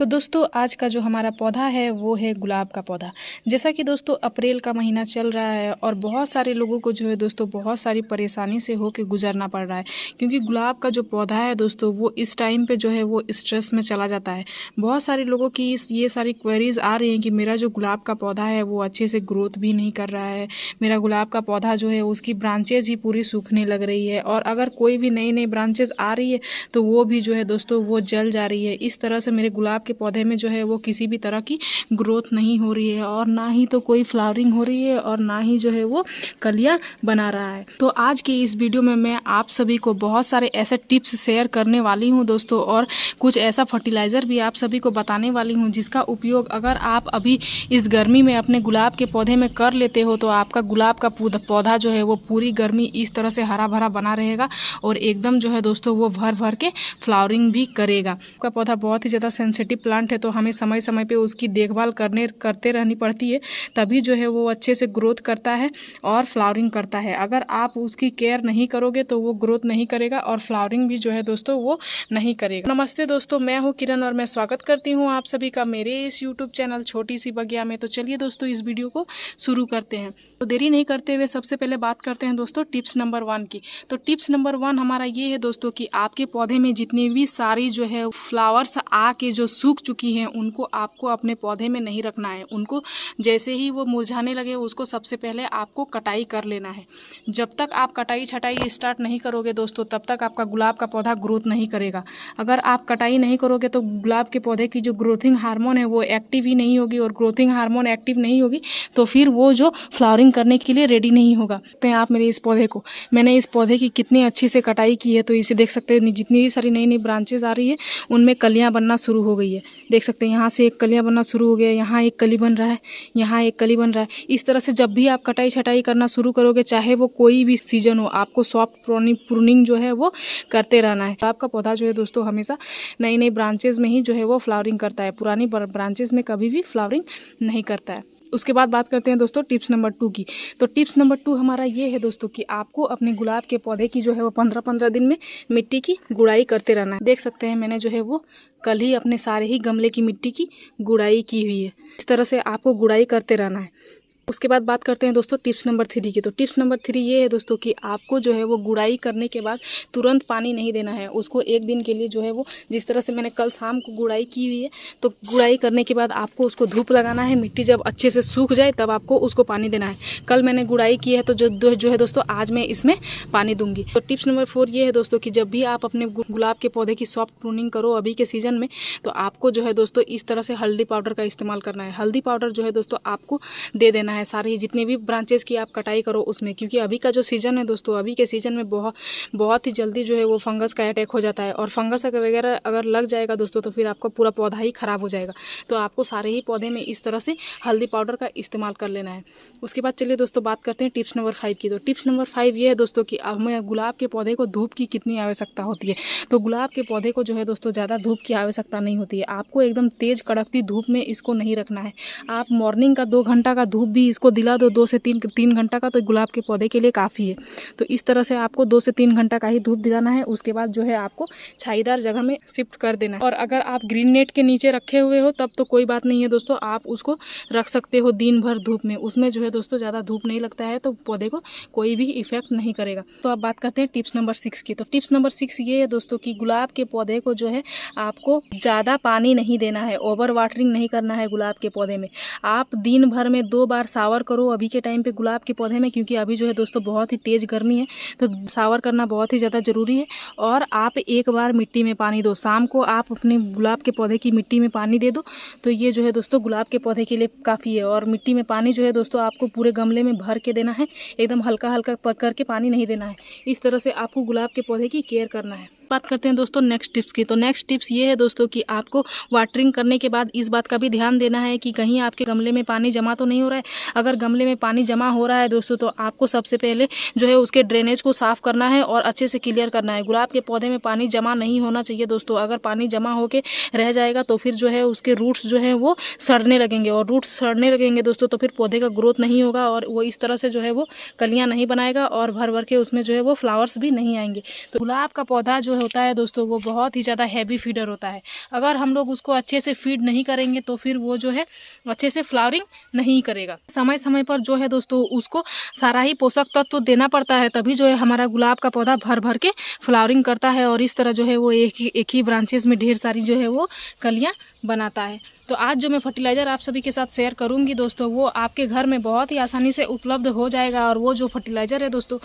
तो दोस्तों आज का जो हमारा पौधा है वो है गुलाब का पौधा। जैसा कि दोस्तों अप्रैल का महीना चल रहा है और बहुत सारे लोगों को जो है दोस्तों बहुत सारी परेशानी से होकर गुजरना पड़ रहा है, क्योंकि गुलाब का जो पौधा है दोस्तों वो इस टाइम पे जो है वो स्ट्रेस में चला जाता है। बहुत सारे लोगों की ये सारी क्वेरीज आ रही हैं कि मेरा जो गुलाब का पौधा है वो अच्छे से ग्रोथ भी नहीं कर रहा है, मेरा गुलाब का पौधा जो है उसकी ब्रांचेज ही पूरी सूखने लग रही है, और अगर कोई भी नई नई ब्रांचेज आ रही है तो वो भी जो है दोस्तों वो जल जा रही है। इस तरह से मेरे गुलाब के पौधे में जो है वो किसी भी तरह की ग्रोथ नहीं हो रही है, और ना ही तो कोई फ्लावरिंग हो रही है और ना ही जो है वो कलियां बना रहा है। तो आज की इस वीडियो में मैं आप सभी को बहुत सारे ऐसे टिप्स शेयर करने वाली हूं दोस्तों, और कुछ ऐसा फर्टिलाइज़र भी आप सभी को बताने वाली हूं जिसका उपयोग अगर आप अभी इस गर्मी में अपने गुलाब के पौधे में कर लेते हो तो आपका गुलाब का पौधा जो है वो पूरी गर्मी इस तरह से हरा भरा बना रहेगा, और एकदम जो है दोस्तों वो भर भर के फ्लावरिंग भी करेगा। आपका पौधा बहुत ही ज़्यादा सेंसिटिव प्लांट है, तो हमें समय समय पे उसकी देखभाल करते रहनी पड़ती है, तभी जो है वो अच्छे से ग्रोथ करता है और फ्लावरिंग करता है। अगर आप उसकी केयर नहीं करोगे तो वो ग्रोथ नहीं करेगा और फ्लावरिंग भी जो है दोस्तों वो नहीं करेगा। नमस्ते दोस्तों, मैं हूँ किरण और मैं स्वागत करती हूँ आप सभी का मेरे इस यूट्यूब चैनल छोटी सी बगिया में। तो चलिए दोस्तों इस वीडियो को शुरू करते हैं। तो देरी नहीं करते हुए सबसे पहले बात करते हैं दोस्तों टिप्स नंबर 1 की। तो टिप्स नंबर 1 हमारा ये है दोस्तों कि आपके पौधे में जितनी भी सारी जो है फ्लावर्स आके जो सूख चुकी हैं उनको आपको अपने पौधे में नहीं रखना है। उनको जैसे ही वो मुरझाने लगे उसको सबसे पहले आपको कटाई कर लेना है। जब तक आप कटाई छटाई स्टार्ट नहीं करोगे दोस्तों तब तक आपका गुलाब का पौधा ग्रोथ नहीं करेगा। अगर आप कटाई नहीं करोगे तो गुलाब के पौधे की जो ग्रोथिंग हार्मोन है वो एक्टिव ही नहीं होगी, और ग्रोथिंग हार्मोन एक्टिव नहीं होगी तो फिर वो जो फ्लावरिंग करने के लिए रेडी नहीं होगा। तो आप मेरे इस पौधे को, मैंने इस पौधे की कितनी अच्छी से कटाई की है, तो इसे देख सकते हैं जितनी भी सारी नई नई ब्रांचेज आ रही है उनमें कलियां बनना शुरू हो गई है। देख सकते हैं यहाँ से एक कलियां बनना शुरू हो गया, यहाँ एक कली बन रहा है, यहाँ एक कली बन रहा है। इस तरह से जब भी आप कटाई छटाई करना शुरू करोगे, चाहे वो कोई भी सीजन हो, आपको सॉफ्ट प्रूनिंग जो है वो करते रहना है। आपका पौधा जो है दोस्तों हमेशा नई नई ब्रांचेज में ही जो है वो फ्लावरिंग करता है, पुरानी ब्रांचेज में कभी भी फ्लावरिंग नहीं करता है। उसके बाद बात करते हैं दोस्तों टिप्स नंबर 2 की। तो टिप्स नंबर 2 हमारा ये है दोस्तों कि आपको अपने गुलाब के पौधे की जो है वो 15-15 दिन में मिट्टी की गुड़ाई करते रहना है। देख सकते हैं मैंने जो है वो कल ही अपने सारे ही गमले की मिट्टी की गुड़ाई की हुई है। इस तरह से आपको गुड़ाई करते रहना है। उसके बाद बात करते हैं दोस्तों टिप्स नंबर 3 की। तो टिप्स नंबर 3 ये है दोस्तों कि आपको जो है वो गुड़ाई करने के बाद तुरंत पानी नहीं देना है। उसको एक दिन के लिए जो है वो, जिस तरह से मैंने कल शाम को गुड़ाई की हुई है, तो गुड़ाई करने के बाद आपको उसको धूप लगाना है। मिट्टी जब अच्छे से सूख जाए तब आपको उसको पानी देना है। कल मैंने गुड़ाई की है तो जो है दोस्तों आज मैं इसमें पानी दूंगी। तो टिप्स नंबर 4 ये है दोस्तों कि जब भी आप अपने गुलाब के पौधे की सॉफ्ट प्रूनिंग करो अभी के सीजन में, तो आपको जो है दोस्तों इस तरह से हल्दी पाउडर का इस्तेमाल करना है। हल्दी पाउडर जो है दोस्तों आपको दे देना है सारे जितने भी ब्रांचेस की आप कटाई करो उसमें, क्योंकि अभी का जो सीजन है दोस्तों, अभी के सीजन में बहुत ही जल्दी जो है वो फंगस का अटैक हो जाता है, और फंगस वगैरह अगर लग जाएगा दोस्तों तो फिर आपका पूरा पौधा ही खराब हो जाएगा। तो आपको सारे ही पौधे में इस तरह से हल्दी पाउडर का इस्तेमाल कर लेना है। उसके बाद चलिए दोस्तों बात करते हैं टिप्स नंबर 5 की। तो टिप्स नंबर 5 ये है दोस्तों कि हमें गुलाब के पौधे को धूप की कितनी आवश्यकता होती है। तो गुलाब के पौधे को जो है दोस्तों ज़्यादा धूप की आवश्यकता नहीं होती है। आपको एकदम तेज कड़कती धूप में इसको नहीं रखना है। आप मॉर्निंग का 2 घंटा का धूप भी इसको दिला दो, 2 से 3 घंटा का, तो गुलाब के पौधे के लिए काफ़ी है। तो इस तरह से आपको 2 से 3 घंटा का ही धूप दिलाना है। उसके बाद जो है आपको छाईदार जगह में शिफ्ट कर देना है। और अगर आप ग्रीन नेट के नीचे रखे हुए हो तब तो कोई बात नहीं है दोस्तों, आप उसको रख सकते हो दिन भर धूप में। उसमें जो है दोस्तों ज़्यादा धूप नहीं लगता है, तो पौधे को कोई भी इफेक्ट नहीं करेगा। तो अब बात करते हैं टिप्स नंबर 6 की। तो टिप्स नंबर 6 ये है दोस्तों कि गुलाब के पौधे को जो है आपको ज़्यादा पानी नहीं देना है, ओवर वाटरिंग नहीं करना है गुलाब के पौधे में। आप दिन भर में 2 बार शावर करो अभी के टाइम पे गुलाब के पौधे में, क्योंकि अभी जो है दोस्तों बहुत ही तेज़ गर्मी है, तो शावर करना बहुत ही ज़्यादा ज़रूरी है। और आप एक बार मिट्टी में पानी दो, शाम को आप अपने गुलाब के पौधे की मिट्टी में पानी दे दो, तो ये जो है दोस्तों गुलाब के पौधे के लिए काफ़ी है। और मिट्टी में पानी जो है दोस्तों आपको पूरे गमले में भर के देना है, एकदम हल्का हल्का करके पानी नहीं देना है। इस तरह से आपको गुलाब के पौधे की केयर करना है। बात करते हैं दोस्तों नेक्स्ट टिप्स की। तो नेक्स्ट टिप्स ये है दोस्तों कि आपको वाटरिंग करने के बाद इस बात का भी ध्यान देना है कि कहीं आपके गमले में पानी जमा तो नहीं हो रहा है। अगर गमले में पानी जमा हो रहा है दोस्तों तो आपको सबसे पहले जो है उसके ड्रेनेज को साफ करना है और अच्छे से क्लियर करना है। गुलाब के पौधे में पानी जमा नहीं होना चाहिए दोस्तों। अगर पानी जमा होके रह जाएगा तो फिर जो है उसके रूट्स जो है वो सड़ने लगेंगे, और रूट्स सड़ने लगेंगे दोस्तों तो फिर पौधे का ग्रोथ नहीं होगा, और वो इस तरह से जो है वो कलियां नहीं बनाएगा, और भर भर के उसमें जो है वो फ्लावर्स भी नहीं आएंगे। तो गुलाब का पौधा जो होता है दोस्तों वो बहुत ही ज़्यादा हैवी फीडर होता है। अगर हम लोग उसको अच्छे से फीड नहीं करेंगे तो फिर वो जो है अच्छे से फ्लावरिंग नहीं करेगा। समय समय पर जो है दोस्तों उसको सारा ही पोषक तत्व तो देना पड़ता है, तभी जो है हमारा गुलाब का पौधा भर भर के फ्लावरिंग करता है और इस तरह जो है वो एक ही ब्रांचेस में ढेर सारी जो है वो कलियाँ बनाता है। तो आज जो मैं फर्टिलाइज़र आप सभी के साथ शेयर करूंगी दोस्तों वो आपके घर में बहुत ही आसानी से उपलब्ध हो जाएगा। और वो जो फर्टिलाइज़र है दोस्तों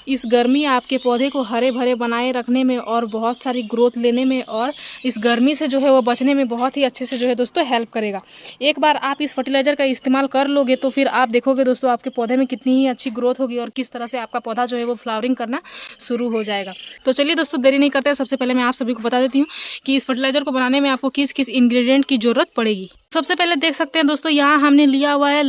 इस गर्मी आपके पौधे को हरे भरे बनाए रखने में और बहुत सारी ग्रोथ लेने में और इस गर्मी से जो है वो बचने में बहुत ही अच्छे से जो है दोस्तों हेल्प करेगा। एक बार आप इस फर्टिलाइज़र का इस्तेमाल कर लोगे तो फिर आप देखोगे दोस्तों आपके पौधे में कितनी ही अच्छी ग्रोथ होगी और किस तरह से आपका पौधा जो है वो फ्लावरिंग करना शुरू हो जाएगा। तो चलिए दोस्तों देरी नहीं करते, सबसे पहले मैं आप सभी को बता देती हूँ कि इस फर्टिलाइज़र को बनाने में आपको किस किस इंग्रेडिएंट की ज़रूरत पड़ेगी। सबसे पहले देख सकते हैं दोस्तों यहाँ हमने लिया हुआ है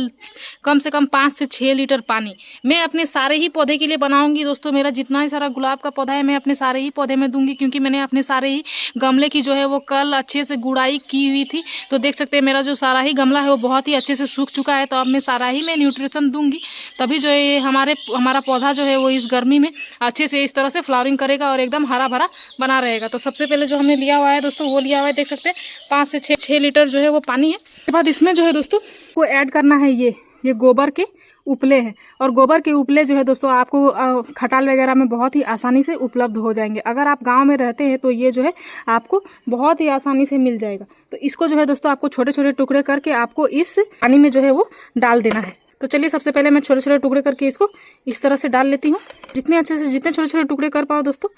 कम से कम 5 से 6 लीटर पानी। मैं अपने सारे ही पौधे के लिए बनाऊंगी दोस्तों, मेरा जितना ही सारा गुलाब का पौधा है मैं अपने सारे ही पौधे में दूंगी, क्योंकि मैंने अपने सारे ही गमले की जो है वो कल अच्छे से गुड़ाई की हुई थी। तो देख सकते हैं मेरा जो सारा ही गमला है वो बहुत ही अच्छे से सूख चुका है। तो अब मैं सारा ही मैं न्यूट्रिशन दूंगी, तभी जो है हमारा पौधा जो है वो इस गर्मी में अच्छे से इस तरह से फ्लावरिंग करेगा और एकदम हरा भरा बना रहेगा। तो सबसे पहले जो हमने लिया हुआ है दोस्तों वो लिया हुआ है देख सकते हैं 5 से 6 लीटर जो है वो पानी है। उसके बाद इसमें जो है दोस्तों को ऐड करना है ये गोबर के उपले हैं। और गोबर के उपले जो है दोस्तों आपको खटाल वगैरह में बहुत ही आसानी से उपलब्ध हो जाएंगे। अगर आप गांव में रहते हैं तो ये जो है आपको बहुत ही आसानी से मिल जाएगा। तो इसको जो है दोस्तों आपको छोटे छोटे टुकड़े करके आपको इस पानी में जो है वो डाल देना है। तो चलिए सबसे पहले मैं छोटे छोटे टुकड़े करके इसको इस तरह से डाल लेती हूँ। जितने छोटे छोटे टुकड़े कर पाओ दोस्तों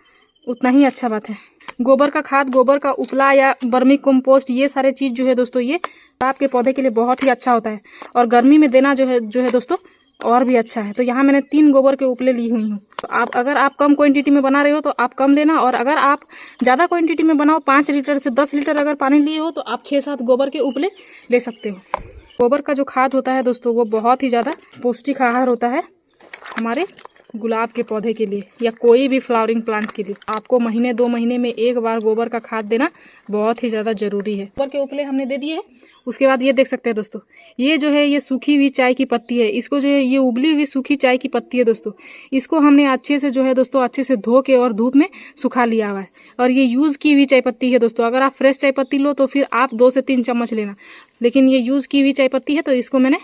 उतना ही अच्छा बात है। गोबर का खाद, गोबर का उपला या वर्मी कंपोस्ट, ये सारे चीज जो है दोस्तों ये आपके पौधे के लिए बहुत ही अच्छा होता है और गर्मी में देना जो है दोस्तों और भी अच्छा है। तो यहाँ मैंने 3 गोबर के उपले ली हुई हूँ। तो अगर आप कम क्वांटिटी में बना रहे हो तो आप कम लेना, और अगर आप ज़्यादा क्वांटिटी में बनाओ 5 लीटर से 10 लीटर अगर पानी लिए हो तो आप 6-7 गोबर के उपले ले सकते हो। गोबर का जो खाद होता है दोस्तों वो बहुत ही ज़्यादा पौष्टिक आहार होता है हमारे गुलाब के पौधे के लिए या कोई भी फ्लावरिंग प्लांट के लिए। आपको महीने 2 महीने में एक बार गोबर का खाद देना बहुत ही ज़्यादा जरूरी है। गोबर के उपले हमने दे दिए हैं। उसके बाद ये देख सकते हैं दोस्तों ये जो है ये सूखी हुई चाय की पत्ती है। इसको जो है ये उबली हुई सूखी चाय की पत्ती है दोस्तों, इसको हमने अच्छे से जो है दोस्तों अच्छे से धो के और धूप में सुखा लिया हुआ है। और ये यूज़ की हुई चाय पत्ती है दोस्तों। अगर आप फ्रेश चाय पत्ती लो तो फिर आप 2 से 3 चम्मच लेना, लेकिन ये यूज़ की हुई चाय पत्ती है तो इसको मैंने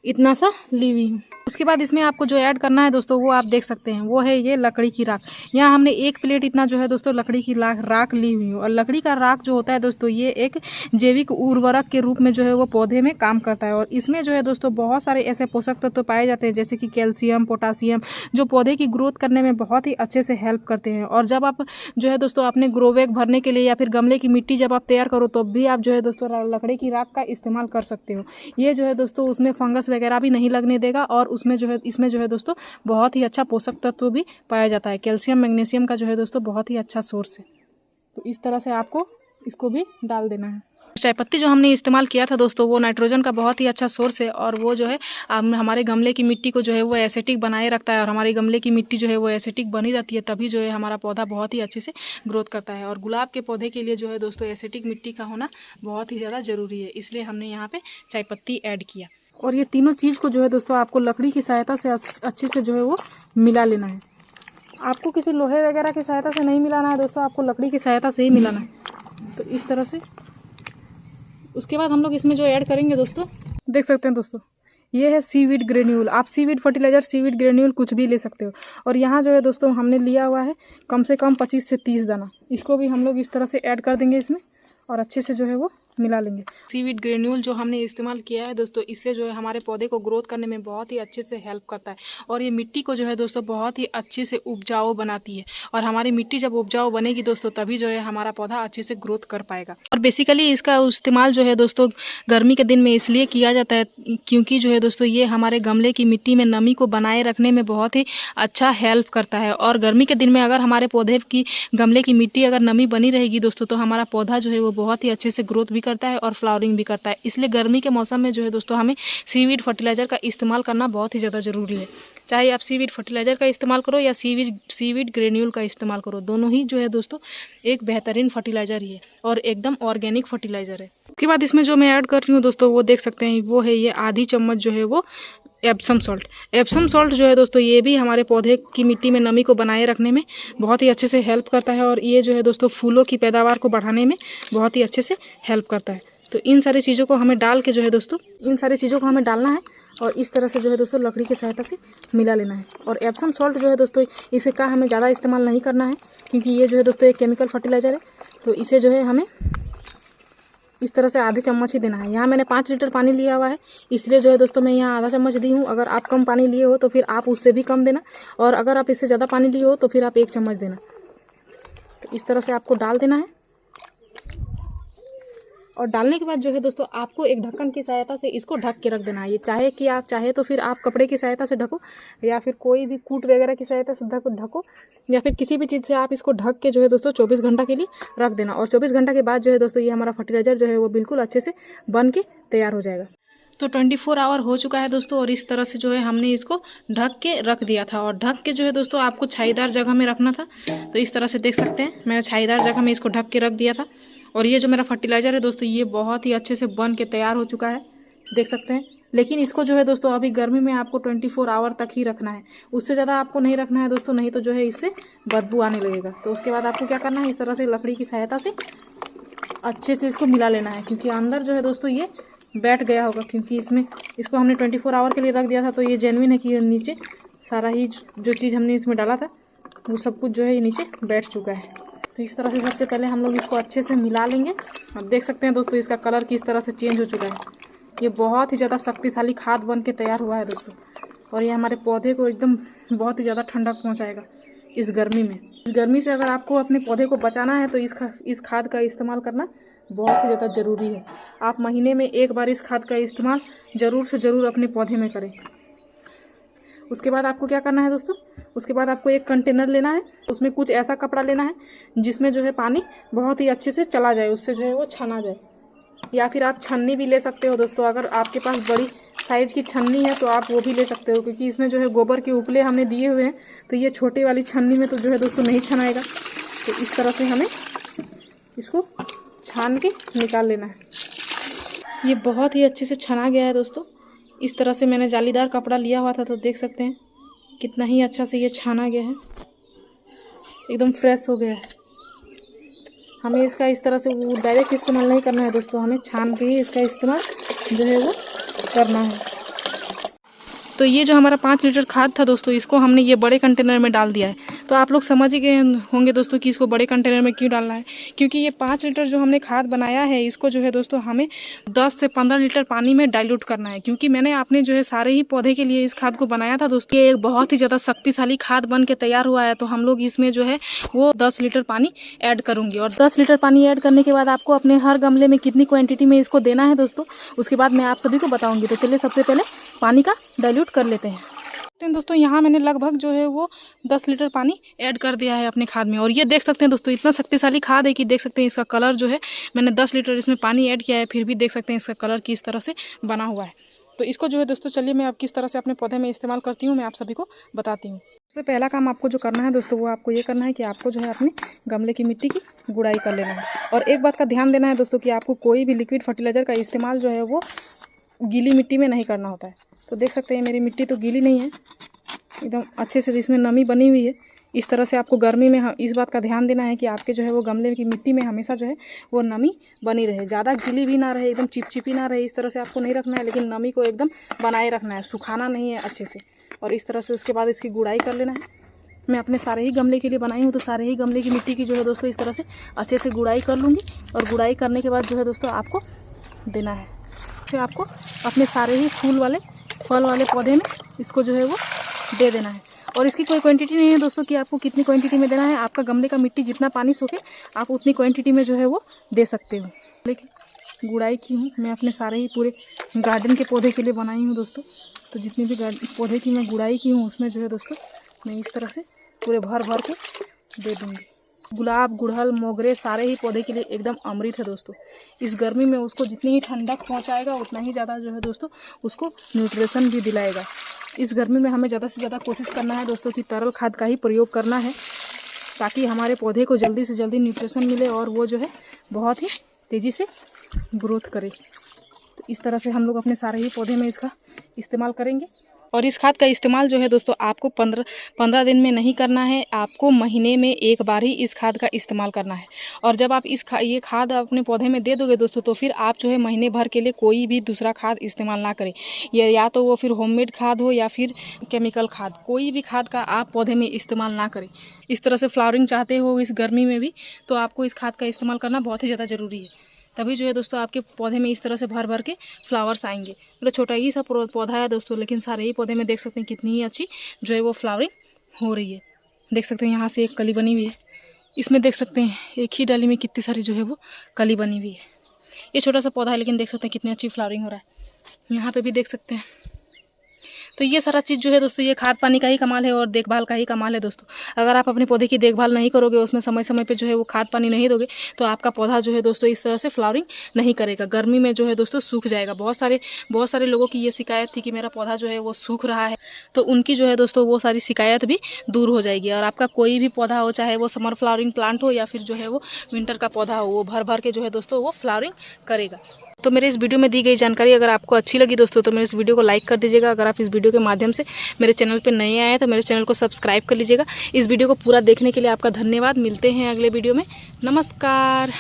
इतना सा ली हुई हूँ। उसके बाद इसमें आपको जो ऐड करना है दोस्तों वो आप देख सकते हैं वो है ये लकड़ी की राख। यहाँ हमने 1 प्लेट इतना जो है दोस्तों लकड़ी की राख ली हुई है। और लकड़ी का राख जो होता है दोस्तों ये एक जैविक उर्वरक के रूप में जो है वो पौधे में काम करता है। और इसमें जो है दोस्तों बहुत सारे ऐसे पोषक तत्व पाए जाते हैं जैसे कि कैल्शियम, पोटासियम, जो पौधे की ग्रोथ करने में बहुत ही अच्छे से हेल्प करते हैं। और जब आप जो है दोस्तों अपने ग्रो बैग भरने के लिए या फिर गमले की मिट्टी जब आप तैयार करो तो भी आप जो है दोस्तों लकड़ी की राख का इस्तेमाल कर सकते हो। ये जो है दोस्तों उसमें फंगस वगैरह भी नहीं लगने देगा और उसमें जो है इसमें जो है दोस्तों बहुत ही अच्छा पोषक तत्व भी पाया जाता है। कैल्शियम, मैग्नीशियम का जो है दोस्तों बहुत ही अच्छा सोर्स है। तो इस तरह से आपको इसको भी डाल देना है। चाय पत्ती जो हमने इस्तेमाल किया था दोस्तों वो नाइट्रोजन का बहुत ही अच्छा सोर्स है और वो जो है हमारे गमले की मिट्टी को जो है वो एसिडिक बनाए रखता है। और हमारे गमले की मिट्टी जो है वो एसिडिक बनी रहती है, तभी जो है हमारा पौधा बहुत ही अच्छे से ग्रोथ करता है। और गुलाब के पौधे के लिए जो है दोस्तों एसिडिक मिट्टी का होना बहुत ही ज़्यादा ज़रूरी है, इसलिए हमने यहाँ पे चाय पत्ती ऐड किया। और ये तीनों चीज़ को जो है दोस्तों आपको लकड़ी की सहायता से अच्छे से जो है वो मिला लेना है। आपको किसी लोहे वगैरह की सहायता से नहीं मिलाना है दोस्तों, आपको लकड़ी की सहायता से ही मिलाना है। तो इस तरह से उसके बाद हम लोग इसमें जो ऐड करेंगे दोस्तों देख सकते हैं दोस्तों ये है सीवीड ग्रेन्यूल। आप सीवीड फर्टिलाइजर, सीवीड ग्रेन्यूल कुछ भी ले सकते हो। और यहाँ जो है दोस्तों हमने लिया हुआ है कम से कम 25 से 30 दाना। इसको भी हम लोग इस तरह से ऐड कर देंगे इसमें और अच्छे से जो है वो मिला लेंगे। सीवीड ग्रेन्यूल जो हमने इस्तेमाल किया है दोस्तों इससे जो है हमारे पौधे को ग्रोथ करने में बहुत ही अच्छे से हेल्प करता है और ये मिट्टी को जो है दोस्तों बहुत ही अच्छे से उपजाऊ बनाती है। और हमारी मिट्टी जब उपजाऊ बनेगी दोस्तों तभी जो है हमारा पौधा अच्छे से ग्रोथ कर पाएगा। और बेसिकली इसका इस्तेमाल जो है दोस्तों गर्मी के दिन में इसलिए किया जाता है क्योंकि जो है दोस्तों ये हमारे गमले की मिट्टी में नमी को बनाए रखने में बहुत ही अच्छा हेल्प करता है। और गर्मी के दिन में अगर हमारे पौधे की गमले की मिट्टी अगर नमी बनी रहेगी दोस्तों तो हमारा पौधा जो है वो बहुत ही अच्छे से ग्रोथ भी करता है और फ्लावरिंग भी करता है। इसलिए गर्मी के मौसम में जो है दोस्तों हमें सीवीड फर्टिलाइजर का इस्तेमाल करना बहुत ही ज़्यादा ज़रूरी है। चाहे आप सीवीड फर्टिलाइजर का इस्तेमाल करो या सीवीड ग्रेन्यूल का इस्तेमाल करो, दोनों ही जो है दोस्तों एक बेहतरीन फर्टिलाइजर ही है और एकदम ऑर्गेनिक फर्टिलाइजर है। उसके बाद इसमें जो मैं ऐड कर रही हूँ दोस्तों वो देख सकते हैं वो है ये आधी चम्मच जो है वो एप्सम सॉल्ट जो है दोस्तों ये भी हमारे पौधे की मिट्टी में नमी को बनाए रखने में बहुत ही अच्छे से हेल्प करता है और ये जो है दोस्तों फूलों की पैदावार को बढ़ाने में बहुत ही अच्छे से हेल्प करता है। तो इन सारी चीज़ों को हमें डाल के जो है दोस्तों इन सारी चीज़ों को हमें डालना है और इस तरह से जो है दोस्तों लकड़ी की सहायता से मिला लेना है। और एप्सम सॉल्ट जो है दोस्तों इसे का हमें ज़्यादा इस्तेमाल नहीं करना है क्योंकि ये जो है दोस्तों एक केमिकल फर्टिलाइज़र है। तो इसे जो है हमें इस तरह से आधे चम्मच ही देना है। यहाँ मैंने 5 लीटर पानी लिया हुआ है इसलिए जो है दोस्तों मैं यहाँ आधा चम्मच दी हूँ। अगर आप कम पानी लिए हो तो फिर आप उससे भी कम देना और अगर आप इससे ज़्यादा पानी लिए हो तो फिर आप 1 चम्मच देना। तो इस तरह से आपको डाल देना है और डालने के बाद जो है दोस्तों आपको एक ढक्कन की सहायता से इसको ढक के रख देना है। ये चाहे तो फिर आप कपड़े की सहायता से ढको या फिर कोई भी कूट वगैरह की सहायता से ढको या फिर किसी भी चीज़ से आप इसको ढक के जो है दोस्तों 24 घंटा के लिए रख देना। और 24 घंटा के बाद जो है दोस्तों ये हमारा फर्टिलाइज़र जो है वो बिल्कुल अच्छे से बन के तैयार हो जाएगा। तो 24 आवर हो चुका है दोस्तों और इस तरह से जो है हमने इसको ढक के रख दिया था। और ढक के जो है दोस्तों आपको छाईदार जगह में रखना था। तो इस तरह से देख सकते हैं मैंने छाईदार जगह में इसको ढक के रख दिया था। और ये जो मेरा फर्टिलाइज़र है दोस्तों ये बहुत ही अच्छे से बन के तैयार हो चुका है, देख सकते हैं। लेकिन इसको जो है दोस्तों अभी गर्मी में आपको 24 आवर तक ही रखना है, उससे ज़्यादा आपको नहीं रखना है दोस्तों, नहीं तो जो है इससे बदबू आने लगेगा। तो उसके बाद आपको क्या करना है, इस तरह से लकड़ी की सहायता से अच्छे से इसको मिला लेना है क्योंकि अंदर जो है दोस्तों ये बैठ गया होगा क्योंकि इसको हमने 24 आवर के लिए रख दिया था। तो ये जेन्युइन है कि ये नीचे सारा ही जो चीज़ हमने इसमें डाला था वो सब कुछ जो है ये नीचे बैठ चुका है। तो इस तरह से सबसे पहले हम लोग इसको अच्छे से मिला लेंगे। अब देख सकते हैं दोस्तों इसका कलर किस तरह से चेंज हो चुका है। ये बहुत ही ज़्यादा शक्तिशाली खाद बन के तैयार हुआ है दोस्तों और ये हमारे पौधे को एकदम बहुत ही ज़्यादा ठंडक पहुंचाएगा इस गर्मी में। इस गर्मी से अगर आपको अपने पौधे को बचाना है तो इस खाद का इस्तेमाल करना बहुत ही ज़्यादा ज़रूरी है। आप महीने में 1 बार इस खाद का इस्तेमाल ज़रूर से ज़रूर अपने पौधे में करें। उसके बाद आपको क्या करना है दोस्तों, उसके बाद आपको एक कंटेनर लेना है, उसमें कुछ ऐसा कपड़ा लेना है जिसमें जो है पानी बहुत ही अच्छे से चला जाए, उससे जो है वो छना जाए। या फिर आप छन्नी भी ले सकते हो दोस्तों, अगर आपके पास बड़ी साइज़ की छन्नी है तो आप वो भी ले सकते हो क्योंकि इसमें जो है गोबर के उपले हमने दिए हुए हैं तो ये छोटी वाली छन्नी में तो जो है दोस्तों नहीं छनाएगा। तो इस तरह से हमें इसको छान के निकाल लेना है। ये बहुत ही अच्छे से छना गया है दोस्तों। इस तरह से मैंने जालीदार कपड़ा लिया हुआ था तो देख सकते हैं कितना ही अच्छा से ये छाना गया है, एकदम फ्रेश हो गया है। हमें इसका इस तरह से वो डायरेक्ट इस्तेमाल नहीं करना है दोस्तों, हमें छान के ही इसका इस्तेमाल जो है वो करना है। तो ये जो हमारा 5 लीटर खाद था दोस्तों इसको हमने ये बड़े कंटेनर में डाल दिया है। तो आप लोग समझ ही गए होंगे दोस्तों कि इसको बड़े कंटेनर में क्यों डालना है, क्योंकि ये 5 लीटर जो हमने खाद बनाया है इसको जो है दोस्तों हमें 10 से 15 लीटर पानी में डाइल्यूट करना है। क्योंकि मैंने आपने जो है सारे ही पौधे के लिए इस खाद को बनाया था दोस्तों, ये एक बहुत ही ज़्यादा शक्तिशाली खाद बन के तैयार हुआ है। तो हम लोग इसमें जो है वो 10 लीटर पानी ऐड करूँगी और 10 लीटर पानी ऐड करने के बाद आपको अपने हर गमले में कितनी क्वान्टिटी में इसको देना है दोस्तों, उसके बाद मैं आप सभी को बताऊँगी। तो चलिए सबसे पहले पानी का डाइल्यूट कर लेते हैं। दोस्तों यहाँ मैंने लगभग जो है वो 10 लीटर पानी ऐड कर दिया है अपने खाद में और ये देख सकते हैं दोस्तों इतना शक्तिशाली खाद है कि देख सकते हैं इसका कलर जो है, मैंने 10 लीटर इसमें पानी ऐड किया है फिर भी देख सकते हैं इसका कलर किस तरह से बना हुआ है। तो इसको जो है दोस्तों चलिए मैं अब किस तरह से अपने पौधे में इस्तेमाल करती हूँ मैं आप सभी को बताती हूँ। सबसे पहला काम आपको जो करना है दोस्तों वो आपको ये करना है कि आपको जो है अपने गमले की मिट्टी की गुड़ाई कर लेना है। और एक बात का ध्यान देना है दोस्तों कि आपको कोई भी लिक्विड फर्टिलाइज़र का इस्तेमाल जो है वो गीली मिट्टी में नहीं करना होता है। तो देख सकते हैं मेरी मिट्टी तो गीली नहीं है, एकदम अच्छे से इसमें नमी बनी हुई है। इस तरह से आपको गर्मी में इस बात का ध्यान देना है कि आपके जो है वो गमले की मिट्टी में हमेशा जो है वो नमी बनी रहे, ज़्यादा गीली भी ना रहे, एकदम चिपचिपी ना रहे। इस तरह से आपको नहीं रखना है, लेकिन नमी को एकदम बनाए रखना है, सुखाना नहीं है अच्छे से। और इस तरह से उसके बाद इसकी गुड़ाई कर लेना है। मैं अपने सारे ही गमले के लिए बनाई हूँ तो सारे ही गमले की मिट्टी की जो है दोस्तों इस तरह से अच्छे से गुड़ाई कर लूँगी। और गुड़ाई करने के बाद जो है दोस्तों आपको देना है, फिर आपको अपने सारे ही फूल वाले फल वाले पौधे में इसको जो है वो दे देना है। और इसकी कोई क्वांटिटी नहीं है दोस्तों कि आपको कितनी क्वांटिटी में देना है, आपका गमले का मिट्टी जितना पानी सोखे आप उतनी क्वांटिटी में जो है वो दे सकते हो। लेकिन गुड़ाई की हूँ मैं अपने सारे ही पूरे गार्डन के पौधे के लिए बनाई हूँ दोस्तों। तो जितनी भी पौधे की मैं गुड़ाई की हूँ उसमें जो है दोस्तों मैं इस तरह से पूरे भर भर के दे दूँगी। गुलाब, गुड़हल, मोगरे सारे ही पौधे के लिए एकदम अमृत है दोस्तों। इस गर्मी में उसको जितनी ही ठंडक पहुंचाएगा उतना ही ज़्यादा जो है दोस्तों उसको न्यूट्रिशन भी दिलाएगा। इस गर्मी में हमें ज़्यादा से ज़्यादा कोशिश करना है दोस्तों कि तरल खाद का ही प्रयोग करना है ताकि हमारे पौधे को जल्दी से जल्दी न्यूट्रिशन मिले और वो जो है बहुत ही तेज़ी से ग्रोथ करे। तो इस तरह से हम लोग अपने सारे ही पौधे में इसका इस्तेमाल करेंगे। और इस खाद का इस्तेमाल जो है दोस्तों आपको 15 दिन में नहीं करना है, आपको महीने में एक बार ही इस खाद का इस्तेमाल करना है। और जब आप ये खाद अपने पौधे में दे दोगे दोस्तों, तो फिर आप जो है महीने भर के लिए कोई भी दूसरा खाद इस्तेमाल ना करें। या तो वो फिर होममेड खाद हो या फिर केमिकल खाद, कोई भी खाद का आप पौधे में इस्तेमाल ना करें। इस तरह से फ्लावरिंग चाहते हो इस गर्मी में भी, तो आपको इस खाद का इस्तेमाल करना बहुत ही ज़्यादा ज़रूरी है। तभी जो है दोस्तों आपके पौधे में इस तरह से भर भर के फ्लावर्स आएंगे। मतलब छोटा ही सा पौधा है दोस्तों, लेकिन सारे ही पौधे में देख सकते हैं कितनी ही अच्छी जो है वो फ्लावरिंग हो रही है। देख सकते हैं यहाँ से एक कली बनी हुई है, इसमें देख सकते हैं एक ही डाली में कितनी सारी जो है वो कली बनी हुई है। ये छोटा सा पौधा है लेकिन देख सकते हैं कितनी अच्छी फ्लावरिंग हो रहा है। यहाँ पे भी देख सकते हैं। तो ये सारा चीज़ जो है दोस्तों ये खाद पानी का ही कमाल है और देखभाल का ही कमाल है दोस्तों। अगर आप अपने पौधे की देखभाल नहीं करोगे, उसमें समय समय पे जो है वो खाद पानी नहीं दोगे, तो आपका पौधा जो है दोस्तों इस तरह से फ्लावरिंग नहीं करेगा। गर्मी में जो है दोस्तों सूख जाएगा। बहुत सारे लोगों की ये शिकायत थी कि मेरा पौधा जो है वो सूख रहा है, तो उनकी जो है दोस्तों वो सारी शिकायत भी दूर हो जाएगी। और आपका कोई भी पौधा हो, चाहे वो समर फ्लावरिंग प्लांट हो या फिर जो है वो विंटर का पौधा हो, वो भर भर के जो है दोस्तों वो फ्लावरिंग करेगा। तो मेरे इस वीडियो में दी गई जानकारी अगर आपको अच्छी लगी दोस्तों, तो मेरे इस वीडियो को लाइक कर दीजिएगा। अगर आप इस वीडियो के माध्यम से मेरे चैनल पे नए आए हैं तो मेरे चैनल को सब्सक्राइब कर लीजिएगा। इस वीडियो को पूरा देखने के लिए आपका धन्यवाद। मिलते हैं अगले वीडियो में। नमस्कार।